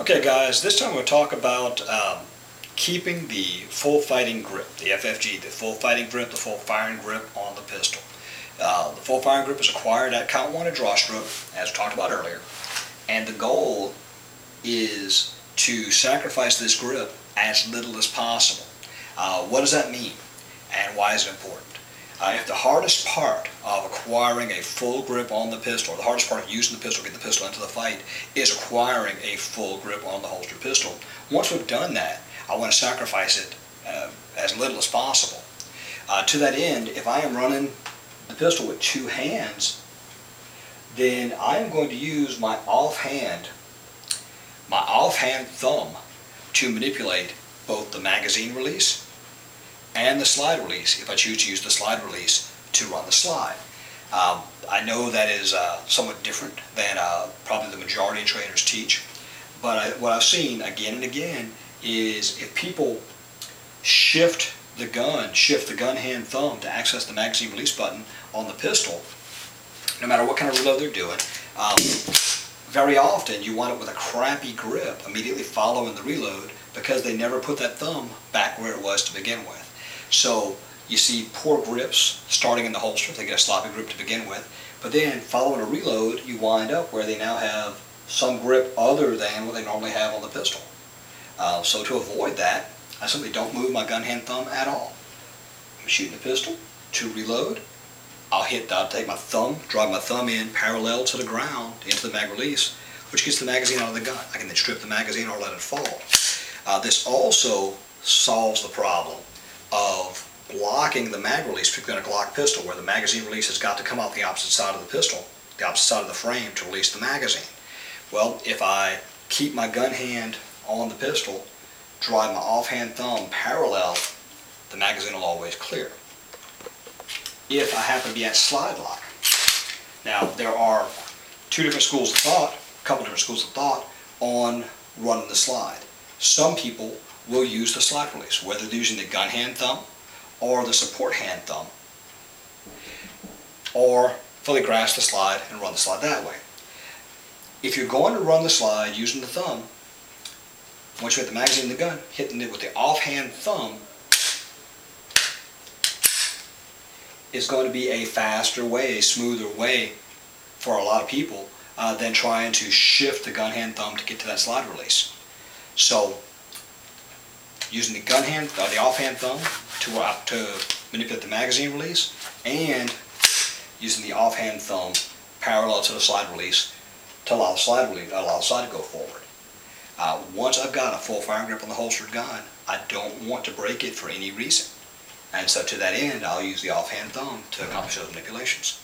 Okay guys, this time we'll talk about keeping the full fighting grip, the FFG, the full fighting grip, the full firing grip on the pistol. The full firing grip is acquired at count 1 at draw stroke, as we talked about earlier, and the goal is to sacrifice this grip as little as possible. What does that mean, and why is it important? If the hardest part of acquiring a full grip on the pistol, or the hardest part of using the pistol, getting the pistol into the fight, is acquiring a full grip on the holstered pistol, once we've done that, I want to sacrifice it as little as possible. To that end, if I am running the pistol with two hands, then I am going to use my offhand thumb to manipulate both the magazine release and the slide release, if I choose to use the slide release to run the slide. I know that is somewhat different than probably the majority of trainers teach, but what I've seen again and again is if people shift the gun hand thumb to access the magazine release button on the pistol, no matter what kind of reload they're doing, very often you wind up with a crappy grip immediately following the reload because they never put that thumb back where it was to begin with. So you see poor grips starting in the holster, they get a sloppy grip to begin with, but then following a reload you wind up where they now have some grip other than what they normally have on the pistol. So to avoid that, I simply don't move my gun hand thumb at all. I'm shooting the pistol, to reload, I'll take my thumb, drive my thumb in parallel to the ground into the mag release, which gets the magazine out of the gun. I can then strip the magazine or let it fall. This also solves the problem of blocking the mag release, particularly on a Glock pistol, where the magazine release has got to come out the opposite side of the pistol, the opposite side of the frame to release the magazine. Well, if I keep my gun hand on the pistol, drive my offhand thumb parallel, the magazine will always clear. If I happen to be at slide lock. Now, there are two different schools of thought, a couple different schools of thought on running the slide. Some people will use the slide release, whether they're using the gun hand thumb or the support hand thumb, or fully grasp the slide and run the slide that way. If you're going to run the slide using the thumb, once you hit the magazine in the gun, hitting it with the offhand thumb is going to be a faster way, a smoother way for a lot of people than trying to shift the gun hand thumb to get to that slide release. So using the the offhand thumb to manipulate the magazine release, and using the offhand thumb parallel to the slide release to allow the slide to go forward. Once I've got a full firing grip on the holstered gun, I don't want to break it for any reason. And so to that end, I'll use the offhand thumb to accomplish those manipulations.